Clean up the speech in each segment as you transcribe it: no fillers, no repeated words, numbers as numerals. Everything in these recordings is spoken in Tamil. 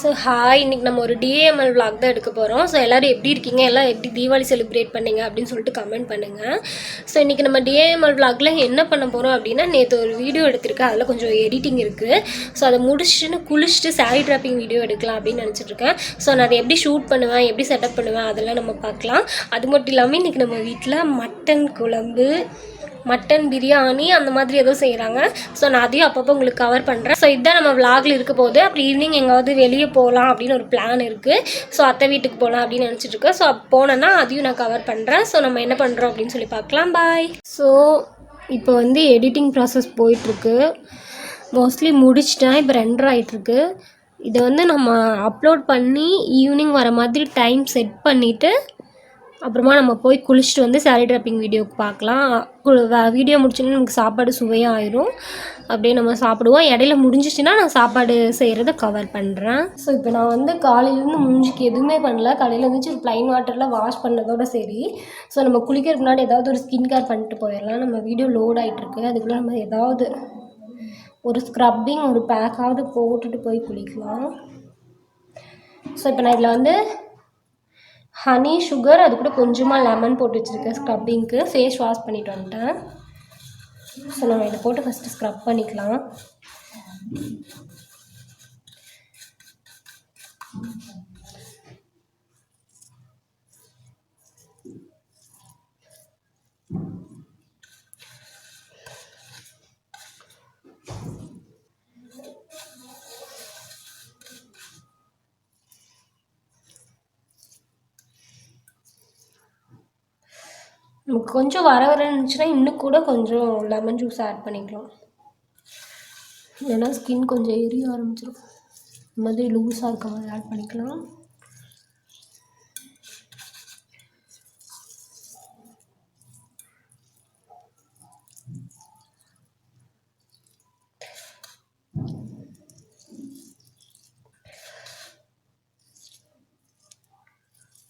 ஸோ ஹாய், இன்றைக்கி நம்ம ஒரு DIML vlog தான் எடுக்க போகிறோம். ஸோ எல்லோரும் எப்படி இருக்கீங்க, எல்லாம் எப்படி தீபாவளி செலிப்ரேட் பண்ணீங்க அப்படின்னு சொல்லிட்டு கமெண்ட் பண்ணுங்கள். ஸோ இன்றைக்கி நம்ம DIML vlogல என்ன பண்ண போகிறோம் அப்படின்னா, நேற்று ஒரு வீடியோ எடுத்திருக்கேன், அதில் கொஞ்சம் எடிட்டிங் இருக்குது. ஸோ அதை முடிச்சுட்டு குளிச்சுட்டு சாரீ ட்ராப்பிங் வீடியோ எடுக்கலாம் அப்படின்னு நினச்சிட்ருக்கேன். ஸோ நான் அதை எப்படி ஷூட் பண்ணுவேன், எப்படி செட்டப் பண்ணுவேன் அதெல்லாம் நம்ம பார்க்கலாம். அது மட்டும் இல்லாமல் இன்றைக்கி நம்ம வீட்டில் மட்டன் குழம்பு, மட்டன் பிரியாணி அந்த மாதிரி ஏதோ செய்கிறாங்க. ஸோ நான் அதையும் அப்பப்போ உங்களுக்கு கவர் பண்ணுறேன். ஸோ இதுதான் நம்ம விலாகில் இருக்க போகுது. அப்படி ஈவினிங் எங்காவது வெளியே போகலாம் அப்படின்னு ஒரு பிளான் இருக்குது. ஸோ அத்தை வீட்டுக்கு போகலாம் அப்படின்னு நினச்சிட்ருக்கேன். ஸோ போனேன்னா அதையும் நான் கவர் பண்ணுறேன். ஸோ நம்ம என்ன பண்ணுறோம் அப்படின்னு சொல்லி பார்க்கலாம். பாய். ஸோ இப்போ வந்து எடிட்டிங் ப்ராசஸ் போயிட்டுருக்கு. மோஸ்ட்லி முடிச்சிட்டேன். இப்போ 2:30 ஆகிட்டுருக்கு. இதை வந்து நம்ம அப்லோட் பண்ணி ஈவினிங் வர மாதிரி டைம் செட் பண்ணிவிட்டு அப்புறமா நம்ம போய் குளிச்சுட்டு வந்து சாரீ ட்ராப்பிங் வீடியோக்கு பார்க்கலாம். வீடியோ முடிச்சோன்னா நமக்கு சாப்பாடு சுவையாக ஆயிரும். அப்படியே நம்ம சாப்பிடுவோம். இடையில முடிஞ்சிச்சுன்னா நான் சாப்பாடு செய்கிறத கவர் பண்ணுறேன். ஸோ இப்போ நான் வந்து காலையிலேருந்து மூஞ்சிக்கு எதுவுமே பண்ணல. காலையில் இருந்துச்சு ஒரு ப்ளைன் வாட்டரில் வாஷ் பண்ணதோட சரி. ஸோ நம்ம குளிக்கிறதுக்கு முன்னாடி ஏதாவது ஒரு ஸ்கின் கேர் பண்ணிட்டு போயிடலாம். நம்ம வீடியோ லோட் ஆகிட்டுருக்கு. அதுக்குள்ளே நம்ம ஏதாவது ஒரு ஸ்க்ரப்பிங் ஒரு பேக்காவது போட்டுட்டு போய் குளிக்கலாம். ஸோ இப்போ நான் இதில் வந்து ஹனி, சுகர், அது கூட கொஞ்சமாக லெமன் போட்டு வச்சுருக்கேன் ஸ்க்ரப்பிங்க்கு. ஃபேஸ் வாஷ் பண்ணிட்டு வந்துட்டேன். ஸோ நம்ம இதை போட்டு ஃபஸ்ட்டு ஸ்க்ரப் பண்ணிக்கலாம். நமக்கு கொஞ்சம் வர இருந்துச்சுன்னா இன்னும் கூட கொஞ்சம் லெமன் ஜூஸ் ஆட் பண்ணிக்கலாம். இல்லைன்னா ஸ்கின் கொஞ்சம் எரிய ஆரம்பிச்சிடும். இந்த மாதிரி லூஸாக இருக்க மாதிரி ஆட் பண்ணிக்கலாம்.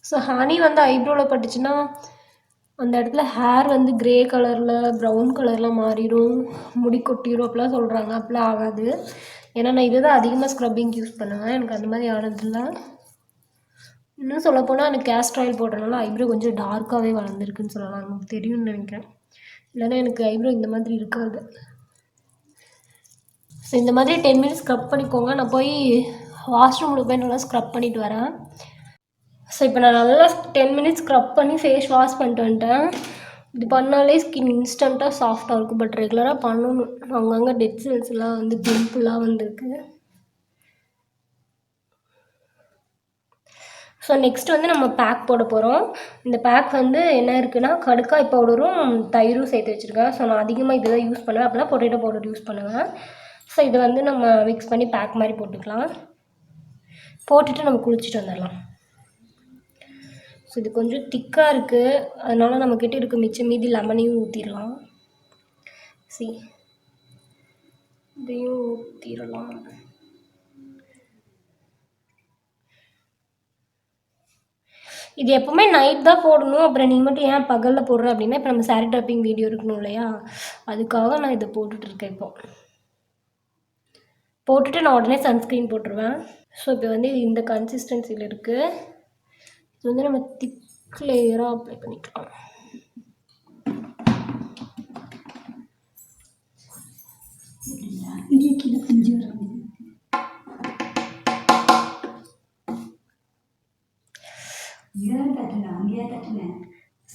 ஸோ ஹனி வந்து ஐப்ரோவில் பட்டுச்சுன்னா அந்த இடத்துல ஹேர் வந்து க்ரே கலரில் ப்ரௌன் கலரில் மாறிடும், முடி கொட்டிடும் அப்படிலாம் சொல்கிறாங்க. அப்படிலாம் ஆகாது. ஏன்னா நான் இதை தான் அதிகமாக ஸ்க்ரப்பிங் யூஸ் பண்ணுவேன். எனக்கு அந்த மாதிரி ஆனதில்லை. இன்னும் சொல்லப்போனால் எனக்கு கேஸ்டர் ஆயில் போடுறதுனால ஐப்ரோ கொஞ்சம் டார்க்காகவே வளர்ந்துருக்குன்னு சொல்லலாம். எனக்கு தெரியும்னு நினைக்கிறேன். இல்லைன்னா எனக்கு ஐப்ரோ இந்த மாதிரி இருக்காது. ஸோ இந்த மாதிரி 10 மினிட்ஸ் ஸ்க்ரப் பண்ணிக்கோங்க. நான் போய் வாஷ்ரூமில் போய் நல்லா ஸ்க்ரப் பண்ணிவிட்டு வரேன். ஸோ இப்போ நான் நல்லா 10 மினிட்ஸ் ஸ்க்ரப் பண்ணி ஃபேஸ் வாஷ் பண்ணிட்டு வந்துட்டேன். இது பண்ணாலே ஸ்கின் இன்ஸ்டண்ட்டாக சாஃப்டாக இருக்கும். பட் ரெகுலராக பண்ணணும். அங்கங்கே டெட் செல்ஸ்லாம் வந்து பிம்பிளாக வந்துருக்கு. ஸோ நெக்ஸ்ட் வந்து நம்ம பேக் போட போகிறோம். இந்த பேக் வந்து என்ன இருக்குன்னா, கடுக்காய் பவுடரும் தயிரும் சேர்த்து வச்சுருக்கேன். ஸோ நான் அதிகமாக இதை தான் யூஸ் பண்ணுவேன். அப்போலாம் பொட்டேட்டோ பவுடர் யூஸ் பண்ணுவேன். ஸோ இதை வந்து நம்ம மிக்ஸ் பண்ணி பேக் மாதிரி போட்டுக்கலாம். போட்டுட்டு நம்ம குளிச்சுட்டு வந்துடலாம். ஸோ இது கொஞ்சம் திக்காக இருக்குது. அதனால் நம்மக்கிட்ட இருக்க மிச்சம் மீதி லெமனையும் ஊற்றிடலாம். இதையும் ஊற்றிடலாம். இது எப்போவுமே நைட் தான் போடணும். அப்புறம் நீ மட்டும் ஏன் பகலில் போடுற அப்படின்னா, இப்போ நம்ம சாரீ ட்ராப்பிங் வீடியோ இருக்கணும் இல்லையா, அதுக்காக நான் இதை போட்டுட்ருக்கேன். போட்டுட்டு நான் உடனே சன்ஸ்க்ரீன் போட்டுருவேன். ஸோ இப்போ வந்து இந்த கன்சிஸ்டன்சியில் இருக்குது. இது வந்து நம்ம திக் லேயராக அப்ளை பண்ணிக்கலாம்.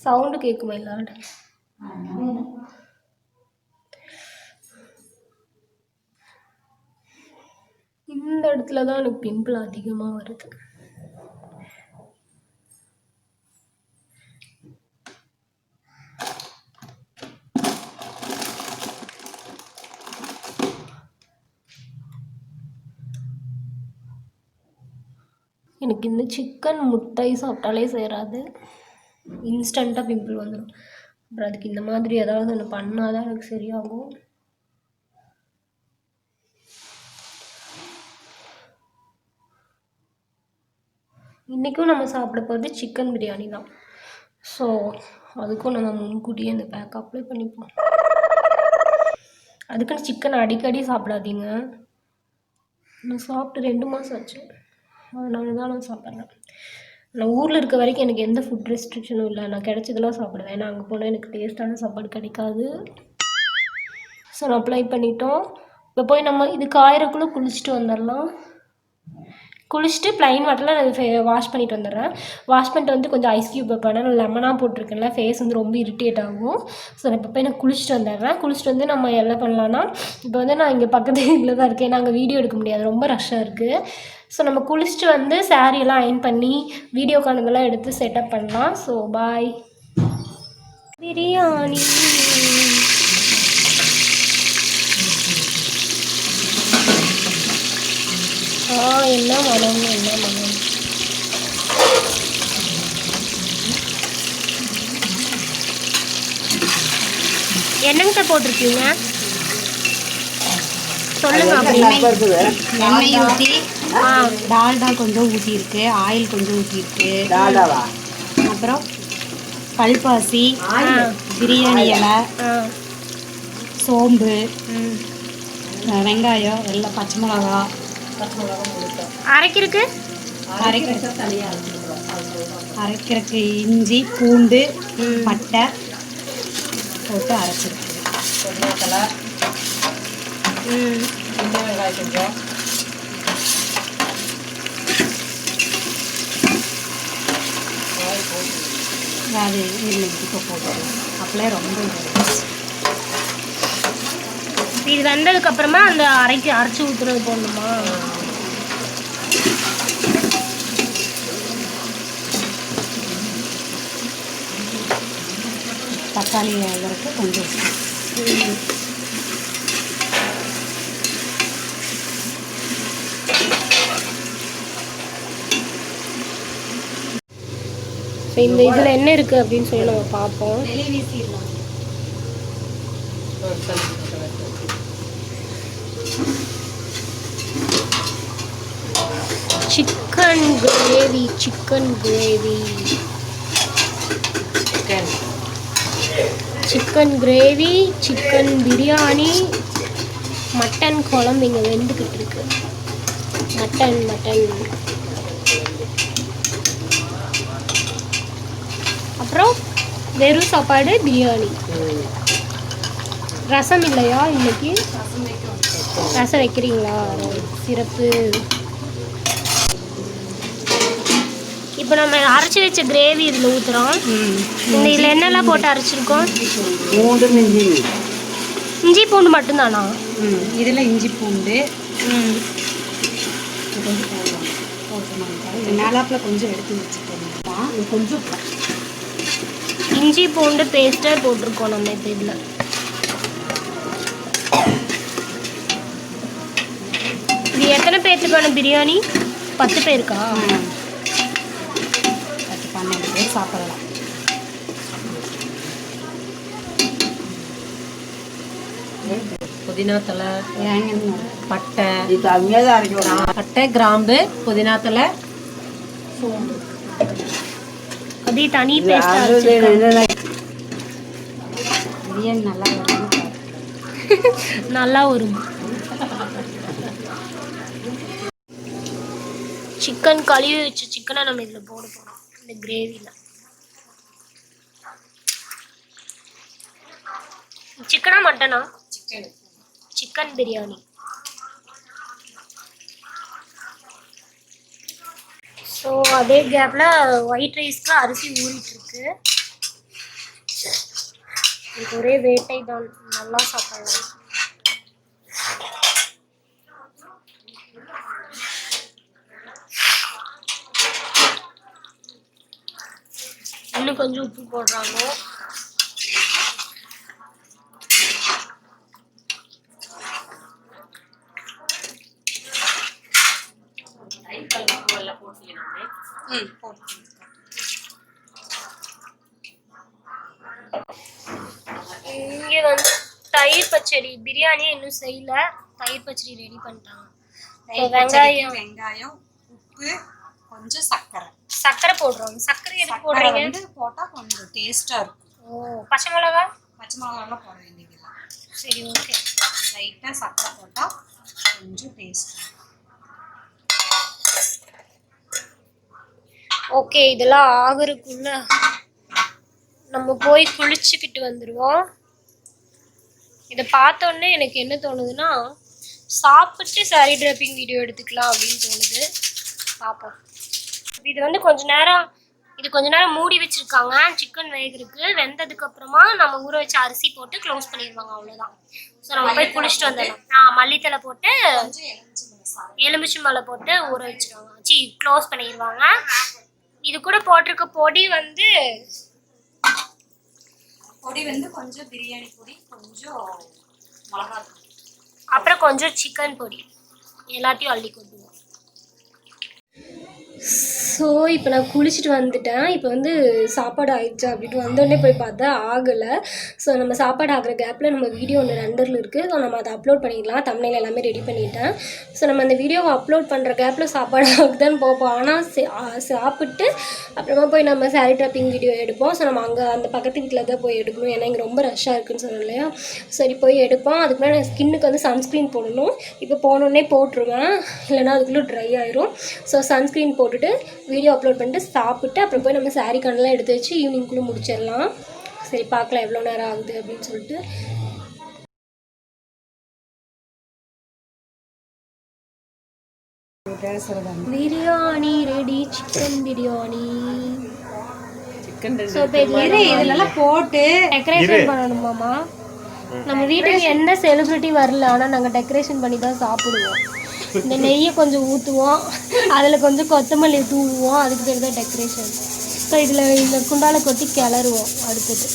சவுண்டு கேட்குமா இல்லாட? இந்த இடத்துல தான் எனக்கு பிம்பிள் அதிகமாக வருது. எனக்கு இந்த சிக்கன் முட்டை சாப்பிட்டாலே சேராது. இன்ஸ்டண்ட்டாக பிம்பிள் வந்துடும். அப்புறம் அதுக்கு இந்த மாதிரி ஏதாவது ஒன்று பண்ணால் தான் எனக்கு சரியாகும். இன்றைக்கும் நம்ம சாப்பிட போகிறது சிக்கன் பிரியாணி தான். ஸோ அதுக்கும் நம்ம முன்கூட்டியே இந்த பேக் அப்ளை பண்ணிப்போம். அதுக்குன்னு சிக்கன் அடிக்கடி சாப்பிடாதீங்க. நான் சாப்பிட்டு 2 மாதம் ஆச்சு. அதனால தான் நான் சாப்பிட்றேன். நான் ஊரில் இருக்க வரைக்கும் எனக்கு எந்த ஃபுட் ரெஸ்ட்ரிக்ஷனும் இல்லை. நான் கிடைச்சதெல்லாம் சாப்பிடுவேன். ஏன்னா அங்கே போனால் எனக்கு டேஸ்ட்டான சாப்பாடு கிடைக்காது. ஸோ நான் அப்ளை பண்ணிட்டோம். இப்போ போய் நம்ம இது காயறக்குள்ளே குளிச்சுட்டு வந்துடலாம். குளிச்சுட்டு ப்ளைன் வாட்டரில் வாஷ் பண்ணிட்டு வந்துடுறேன். வாஷ் பண்ணிட்டு வந்து கொஞ்சம் ஐஸ் க்யூப் வைப்பேன். நான் லெமனாக போட்டிருக்கேன்ல, ஃபேஸ் வந்து ரொம்ப இரிட்டேட் ஆகும். ஸோ நான் இப்போ போய் நான் குளிச்சுட்டு வந்துடுறேன். குளிச்சுட்டு வந்து நம்ம என்ன பண்ணலான்னா, இப்போ வந்து நான் இங்கே பக்கத்து வீட்டில் தான் இருக்கேன். நாங்கள் வீடியோ எடுக்க முடியாது, ரொம்ப ரஷ்ஷாக இருக்குது. ஸோ நம்ம குளிச்சுட்டு வந்து சாரியெல்லாம் அயன் பண்ணி வீடியோக்கானதெல்லாம் எடுத்து செட்டப் பண்ணலாம். So bye. பிரியாணி என்ன மனம், என்ன மனம். என்னங்கிட்ட போட்டிருக்கீங்க சொல்லுங்க. எண்ணெய் ஊற்றி டால்டா கொஞ்சம் ஊற்றிருக்கு, ஆயில் கொஞ்சம் ஊற்றிருக்கு, அப்புறம் கல்பாசி, பிரியாணி இலை, சோம்பு, வெங்காயம், எல்லாம் பச்சை மிளகா, அரைக்கிறதுக்கு இஞ்சி பூண்டு பட்டை போட்டு அரைச்சிருக்கு. வெங்காயம் கொஞ்சம் அது இப்போ போட்டுருவோம். அப்படியே ரொம்ப இது வெந்ததுக்கப்புறமா அந்த அரைச்சி ஊற்றுறது போடணுமா? தக்காளி வேகிறதுக்கு கொஞ்சம் இந்த இதில் என்ன இருக்குது அப்படின்னு சொல்லி நம்ம பார்ப்போம். Chicken gravy, chicken gravy, chicken gravy, chicken biryani, mutton குழம்பு இங்கே வெந்துக்கிட்டு இருக்கு. மட்டன் அப்புறம் வெறும் சாப்பாடு பிரியாணி. ரசம் இல்லையா இன்னைக்கு? ரசம் வைக்கிறீங்களா? சிறப்பு. இப்போ நம்ம அரைச்சி வச்ச கிரேவி இதில் ஊற்றுறோம். இந்த இதில் என்னெல்லாம் போட்டு அரைச்சிருக்கோம்? இஞ்சி பூண்டு மட்டும்தானா? இதில் இஞ்சி பூண்டு மேலாப்பில் கொஞ்சம் எடுத்து வச்சுக்கோங்க. கொஞ்சம் இஞ்சி பூண்டு பேஸ்ட்டே போட்டிருக்கோம் நம்ம இப்போ இதில். இது எத்தனை பேர்த்துக்கான பிரியாணி? 10 பேருக்கா? 10-12 பேர் சாப்பிடலாம். புதினா தலை, பட்டை, பட்டை கிராம்பு, புதினா தலை, அதே தனி பேஸ்ட். பிரியாணி நல்லா வரும். நல்லா வரும். சிக்கன் கழுவி வச்ச சிக்கனை நம்ம இதில் போட போகிறோம் இந்த கிரேவியில். சிக்கனா மட்டனா? சிக்கன் பிரியாணி. ஸோ அதே கேப்பில் ஒயிட் ரைஸ்க்கு அரிசி ஊறிட்டுருக்கு. இது ஒரே வேட்டை தான், நல்லா சாப்பிடலாம். இன்னும் கொஞ்சம் உப்பு போடுறாங்க. இங்கே வந்து தயிர் பச்சடி, பிரியாணியே இன்னும் செய்யல, தயிர் பச்சடி ரெடி பண்ணிட்டாங்க. வெங்காயம், உப்பு, கொஞ்சம் சர்க்கரை போடுறோம். சர்க்கரை எதுக்கு போடுறீங்க? போட்டால் கொஞ்சம் டேஸ்ட்டாக இருக்கும். ஓ, பச்சை மிளகாலாம் போட வேண்டியதில்லை. சரி, ஓகே. லைட்டாக சர்க்கரை போட்டால் கொஞ்சம் டேஸ்ட். ஓகே, இதெல்லாம் ஆகுறதுக்குள்ள நம்ம போய் குளிச்சுக்கிட்டு வந்துடுவோம். இதை பார்த்தோன்னே எனக்கு என்ன தோணுதுன்னா, சாப்பிட்டு சாரீ ட்ராப்பிங் வீடியோ எடுத்துக்கலாம் அப்படின்னு தோணுது. பார்ப்போம். இது வந்து கொஞ்ச நேரம் மூடி வச்சிருக்காங்க. சிக்கன் வேகிறதுக்கு. வெந்ததுக்கு அப்புறமா நம்ம ஊற வச்ச அரிசி போட்டு க்ளோஸ் பண்ணிடுவாங்க. அவ்வளோதான். ஸோ நம்ம போய் குளிச்சுட்டு வந்துடலாம். மல்லித்தலை போட்டு எலுமிச்சம்பழம் போட்டு ஊற வச்சிருவாங்க. க்ளோஸ் பண்ணிடுவாங்க. இது கூட போட்டிருக்க பொடி வந்து கொஞ்சம் பிரியாணி பொடி, கொஞ்சம் மிளகாய், அப்புறம் கொஞ்சம் சிக்கன் பொடி எல்லாத்தையும் அள்ளி கொட்டுவோம். ஸோ இப்போ நான் குளிச்சுட்டு வந்துட்டேன். இப்போ வந்து சாப்பாடு ஆயிடுச்சா அப்படின்ட்டு வந்தோடனே போய் பார்த்தா ஆகலை. ஸோ நம்ம சாப்பாடு ஆகிற கேப்பில் நம்ம வீடியோ ஒன்று ரெண்டரில் இருக்குது. ஸோ நம்ம அதை அப்லோட் பண்ணிடலாம். தம்ப்நெயில் எல்லாமே ரெடி பண்ணிட்டேன். ஸோ நம்ம அந்த வீடியோவை அப்லோட் பண்ணுற கேப்பில் சாப்பாடு ஆகுதான்னு பார்ப்போம். ஆனால் சாப்பிட்டு அப்புறமா போய் நம்ம சாரீ ட்ராப்பிங் வீடியோ எடுப்போம். ஸோ நம்ம அங்கே அந்த பக்கத்து வீட்டில் தான் போய் எடுக்கணும். ஏன்னா இங்கே ரொம்ப ரஷ்ஷாக இருக்குதுன்னு சொன்னோம் இல்லையா. சரி போய் எடுப்போம். அதுக்கு மேலே ஸ்கின்னுக்கு வந்து சன்ஸ்க்ரீன் போடணும். இப்போ போனோடனே போட்டுருவேன், இல்லைனா அதுக்குள்ளே ட்ரை ஆயிரும். ஸோ சன்ஸ்க்ரீன் போட்டுட்டு வீடியோ அப்லோட் பண்ணிட்டு சாப்பிட்டு அப்புறம் போய் நம்ம சாரீ கண்ணெலாம் எடுத்து வச்சு ஈவினிங்குள்ளே முடிச்சிடலாம். சரி பார்க்கலாம் எவ்வளோ நேரம் ஆகுது அப்படின்னு சொல்லிட்டு. பிரியாணி ரெடி. சிக்கன் பிரியாணி. இதெல்லாம் போட்டு டெக்கரேஷன் பண்ணணுமாமா. நம்ம வீட்டுக்கு எந்த செலிபிரிட்டி வரல, ஆனால் நாங்கள் டெக்கரேஷன் பண்ணி தான் சாப்பிடுவோம். இந்த நெய்யை கொஞ்சம் ஊற்றுவோம், அதில் கொஞ்சம் கொத்தமல்லி தூவுவோம். அதுக்கு பேர் தான் டெக்கரேஷன். ஸோ இதில் இந்த குண்டால கொட்டி கிளறுவோம். அடுத்தது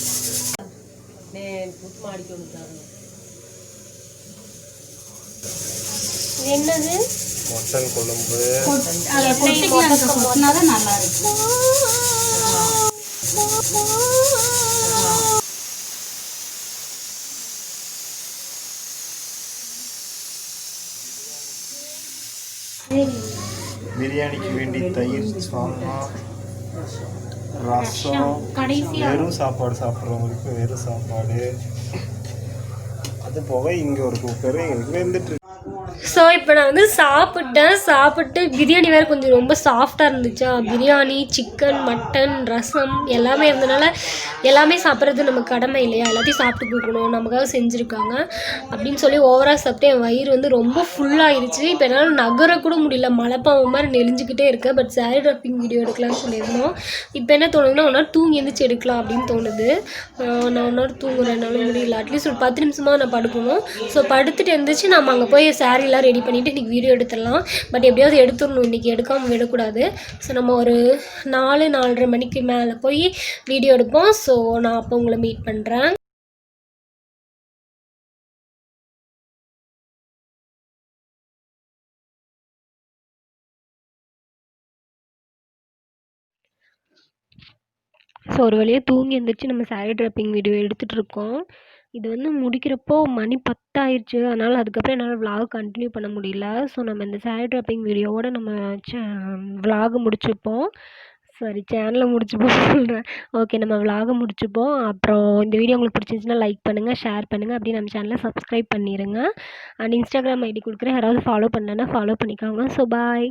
என்னது? மட்டன் குழம்பு. நல்லா இருக்கும். பிரியாணிக்கு வேண்டி தயிர், சால்னா, ரசம். வெறும் சாப்பாடு சாப்பிட்றவங்களுக்கு வெறும் சாப்பாடு. அது போக இங்கே ஒரு குக்கர் எங்களுக்கு வெந்துட்டு. ஸோ இப்போ நான் வந்து சாப்பிட்டு பிரியாணி வேறு கொஞ்சம் ரொம்ப சாஃப்டாக இருந்துச்சா. பிரியாணி, சிக்கன், மட்டன், ரசம் எல்லாமே இருந்தனால எல்லாமே சாப்பிட்றது நம்ம கடமை இல்லையா. எல்லாத்தையும் சாப்பிட்டு கொடுக்கணும், நமக்காக செஞ்சுருக்காங்க அப்படின்னு சொல்லி ஓவராக சாப்பிட்டு என் வயிறு வந்து ரொம்ப ஃபுல்லாகிடுச்சு. இப்போ என்னால் நகரக்கூட முடியல. மலைப்பாவம் மாதிரி நெளிஞ்சிக்கிட்டே இருக்கேன். பட் சாரீ ட்ராப்பிங் வீடியோ எடுக்கலாம்னு சொல்லியிருந்தோம். இப்போ என்ன தோணுதுன்னா, ஒன்றா தூங்கி எழுந்திரிச்சு எடுக்கலாம் அப்படின்னு தோணுது. நான் ஒன்றா தூங்குறேன், என்னால் முடியல. அட்லீஸ்ட் ஒரு 10 நிமிஷமாக நான் படுக்கணும். ஸோ படுத்துட்டு எழுந்திரிச்சு நம்ம அங்கே போய் சாரீலாம் ரெடி பண்ணிவிட்டு இன்றைக்கி வீடியோ எடுத்துடலாம். பட் எப்படியாவது எடுத்துடணும், இன்றைக்கி எடுக்காமல் விடக்கூடாது. ஸோ நம்ம ஒரு 4-4:30 மணிக்கு மேலே போய் வீடியோ எடுப்போம். ஸோ நான் அப்போ உங்களை மீட் பண்ணுறேன். ஸோ ஒரு வழியாக தூங்கி எழுந்திரிச்சு நம்ம சாரீ ட்ராப்பிங் வீடியோ எடுத்துகிட்ருக்கோம். இது வந்து முடிக்கிறப்போ மணி 10 ஆயிடுச்சு. அதனால் அதுக்கப்புறம் என்னால் விலாக் கண்டினியூ பண்ண முடியல. ஸோ நம்ம இந்த சாரீ ட்ராப்பிங் வீடியோவோட நம்ம விலாக் முடிச்சுப்போம். சாரி, சேனலை முடிச்சுப்போம் சொல்கிறேன். ஓகே, நம்ம விலாக முடிச்சுப்போம். அப்புறம் இந்த வீடியோ உங்களுக்கு பிடிச்சிருந்துச்சுன்னா லைக் பண்ணுங்கள், ஷேர் பண்ணுங்கள். அப்படியே நம்ம சேனலை சப்ஸ்கிரைப் பண்ணிடுங்க. அண்ட் இன்ஸ்டாகிராம் ஐடி கொடுக்குறேன், யாராவது ஃபாலோ பண்ணலன்னா ஃபாலோ பண்ணிக்கோங்க. So bye.